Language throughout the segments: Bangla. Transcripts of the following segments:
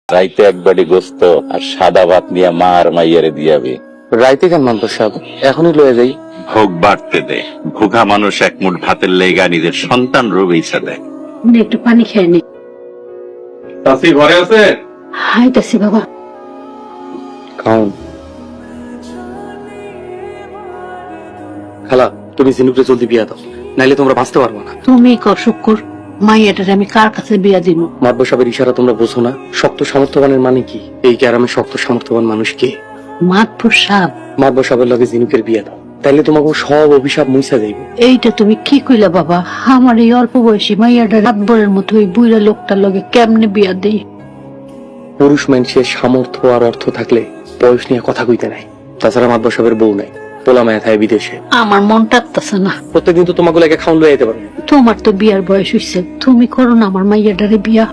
রাইতে একবারই গোস্ত আর সাদা ভাত নিয়ে মা আর মাইয়ারে দিয়াবে। রাইতে কেন মানতো সাহেব, এখনই লয়ে যাই। ভোগ বাড়তে দে, ভোগা মানুষ এক মুঠ ভাতের লেগা নিজের সন্তান রবেইছা দেয়। একটু পানি খেয়ে নি। চাচি ঘরে আছে? হাইতাছি বাবা। খাওন। খালা, তুমি জিনুকে জলদি বিয়া দাও, নাইলে তোমরা বাঁচতে পারবো না। তুমি কর শুক্র, মাইয়াটারে আমি কার কাছে বিয়া দিব? মাতব সাহেবের ইশারা তোমরা বোঝো না? শক্ত সামর্থ্যবানের মানে কি? এই গ্রামে শক্ত সামর্থ্যবান মানুষ কে? মাতপুর সাপ। মাতব সাহেবের লগে জিনুকের বিয়া দাও, তাইলে তোমাকে সব অভিশাপ মুইসা যাইব। এইটা তুমি কি কইলা বাবা? আমার এই অল্প বয়সী মাইয়াটা রাতভরের মতো ওই বুইরা লোকটার লগে কেমনে বিয়া দেই? পুরুষ মানুষের সামর্থ্য আর অর্থ থাকলে বয়স নিয়ে কথা কইতে নাই। তাছাড়া মাতব সাহেবের বউ নাই, পোলা মায়া থাকে বিদেশে। আমার মন টাকতাছে না। প্রত্যেকদিন তো তোমাকে লাগে খাওন লয়ে যেতে পারো। তোমার তো বিয়ার বয়স হইছে, তুমি করো না আমার মাইয়াটারে বিয়া।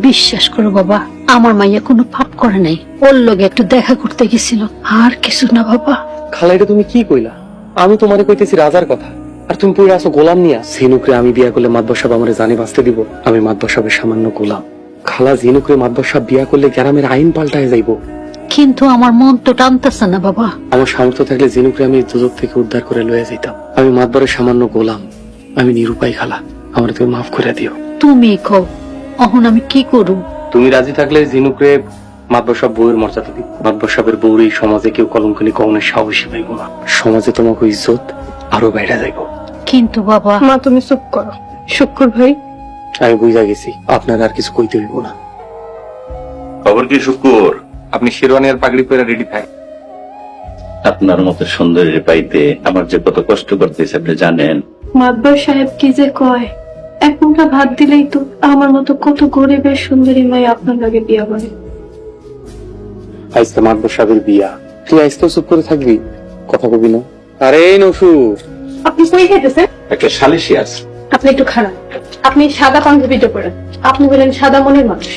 বিশ্বাস করো বাবা, আমার মাইয়া কোনো পাপ করে নাই। ওর লগে একটু দেখা করতে গেছিল, আর কিছু না বাবা। খালা, এটা তুমি কি কইলা? আমি তোমারে কইতেছি রাজার কথা, আর তুমি পড়ে আসো গোলাম নিয়া। ঝিনুকরে আমি বিয়া করলে মাতব সাহেব আমারে জানে বাঁচতে দিব? আমি মাতব সাহেবের সামান্য গোলাম। খালা, ঝিনুকরে মাতব সাহেব বিয়া করলে গ্রামের আইন পাল্টায় যাইব। কিন্তু আমার মন তো টানতেছে না বাবা। আমার সামর্থ্য থাকলে ঝিনুকরে আমি দুজক থেকে উদ্ধার করে লয়ে যাইতাম। আমি মাতবরের সামান্য গোলাম, আমি নিরুপায়। খালা, আমার তুমি মাফ করে দিও। তুমি কও, অহন আমি কি করু? তুমি রাজি থাকলে ঝিনুকরে মাতব সাহেব বউয়ের মর্যাদা দিই। মাতব সাহেবের বউর এই সমাজে কেউ কলঙ্কনি কখনোই সাহসী পাইব না। সমাজে তোমাকে ইজ্জত আরো বাইরে যাইব। কিন্তু বাবা। মা তুমি চুপ করো। শুক্র ভাই, আমি বুঝা গেছি আপনার আর কিছু কইতে হইব না। খবর কি শুকুর? আপনি শেরওয়ানি আর পাগড়ি পরে রেডি থাক। আপনার মতো সুন্দরী পাইতে আমার যে কত কষ্ট করতেছে আপনি জানেন? মাতবর সাহেব কি যে কয়, এক মুঠা ভাত দিলেই তো আমার মতো কত গরিবের সুন্দরী মেয়ে আপনার লাগে বিয়া করে। আজকে মাতব সাহেবের বিয়া, তুই আজ তো চুপ করে থাকবি, কথা কবি না। আরে নসু, আপনি কই খেতেছেন? একটা সালিশি আছে। আপনি একটু খারাপ। আপনি সাদা পাঞ্জাবিটা পরেন, আপনি বলেন সাদা মনের মানুষ।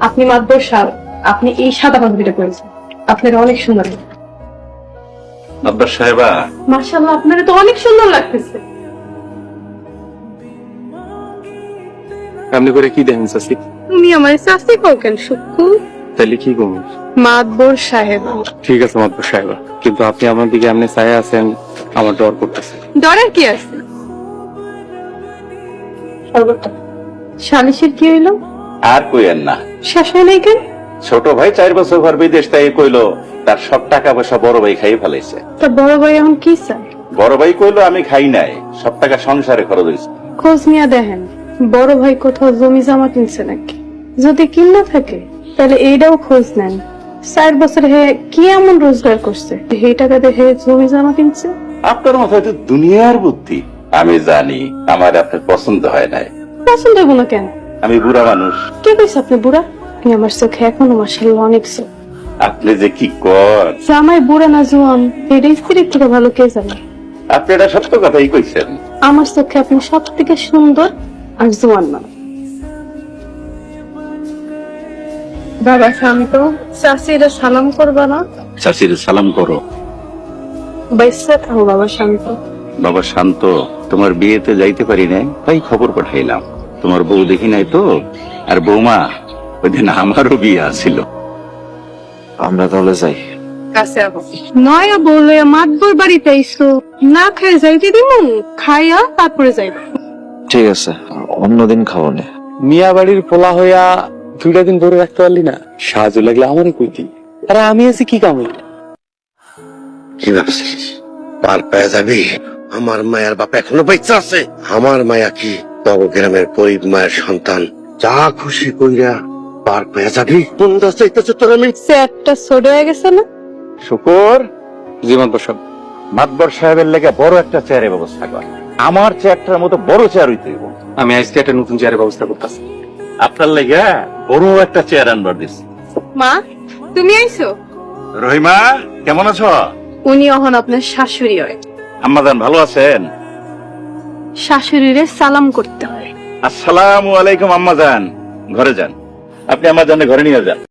আপনি মাতবর সাহেব, আপনি এই সাদা পাঞ্জাবিটা পরেছেন, আপনার অনেক সুন্দর। আব্বা সাহেবা, মাশাআল্লাহ, আপনার তো অনেক সুন্দর লাগতেছে। এমনি করে কি দেখেন চাষি? তুমি আমার শাস্তি কও কেন শুক্র? তাইলে কি করবো? মাতবর সাহেব। ঠিক আছে মাতব সাহেবা, কিন্তু আপনি আমার দিকে এমনি চাই আছেন, আমার ডর করতেছে। ডরের কি আছে? সালিশের কি হইলো? আর কইেন না। শেষ হয় নাই কেন? ছোট ভাই 4 বছর পর বিদেশ তাই কইলো তার সব টাকা পয়সা বড় ভাই খাই ফেলাইছে। তা বড় ভাই এখন কি চায়? বড় ভাই কইলো আমি খাই নাই, সব টাকা সংসারে খরচ হয়েছে। খোঁজ নিয়ে দেখেন বড় ভাই কোথাও জমি জমা কিনছে নাকি। যদি কিনা থাকে তাহলে এইটাও খোঁজ নেন, 4 বছর হে কি এমন রোজগার করছে এই টাকা দেখে জমি জমা কিনছে। আপনার মাথায় তো দুনিয়ার বুদ্ধি। আমি জানি আমার আপনার পছন্দ হয় নাই। পছন্দ হইব না কেন? আমি বুড়া মানুষ। কে কইছে আপনি বুড়া? আপনি আমার চোখে এখনো মাশাআল্লাহ অনেক চোখ। আপনি যে কি কর, জামাই বুড়া না জোয়ান এটা স্ত্রীর থেকে ভালো কে জানে। আপনি এটা সত্য কথাই কইছেন। আমার চোখে আপনি সব থেকে সুন্দর আর জোয়ান না। বাবা স্বামী তো চাষিরা সালাম করবা না? চাচির সালাম করো। বাইসা থাকো বাবা স্বামী তো। বাবা শান্ত, তোমার বিয়েতে যাইতে পারি নাই তাই খবর পাঠাইলাম। তোমার বউ দেখি নাই তো, আর বৌমা ওই দিন আমারও বিয়ে ছিল। আমরা তাহলে যাই। কাছে আবো নয়া বলে মাতবর বাড়িতে আইসো, না খেয়ে যাইতে দিমু, খাইয়া তারপরে যাইবা। ঠিক আছে, অন্যদিন খাবো না। মিয়া বাড়ির পোলা হইয়া 2টা দিন ধরে রাখতে পারলি না? সাহায্য লাগলে আমারই কইতি। আরে আমি আছি কি কামে? কি ভাবছিস পার পেয়ে যাবি? আমার মায়ের বাপ এখনো বেঁচে আছে। আমার মায়া কি তব গ্রামের গরিব মায়ের সন্তান? যা খুশি কইরা পার পেয়ে যাবি। কোন দাস চাইতেছে তোর? আমি সেটটা ছোট হয়ে গেছে না? শুকুর, জি মাতব সাহেব। মাতবর সাহেবের লেগে বড় একটা চেয়ারের ব্যবস্থা কর। আমার চেয়ারটার মতো বড় চেয়ার হইতে হইব। আমি আজকে একটা নতুন চেয়ারের ব্যবস্থা করতেছি। আপনার লেগে বড় একটা চেয়ার আনবার দিচ্ছি। মা তুমি আইছো? রহিমা, কেমন আছো? উনি এখন আপনার শাশুড়ি হয়। আম্মাজান ভালো আছেন? শাশুড়িরে সালাম করতে হয়। আসসালামু আলাইকুম আম্মাজান। ঘরে যান, আপনি আম্মাজানের ঘরে নিয়ে যান।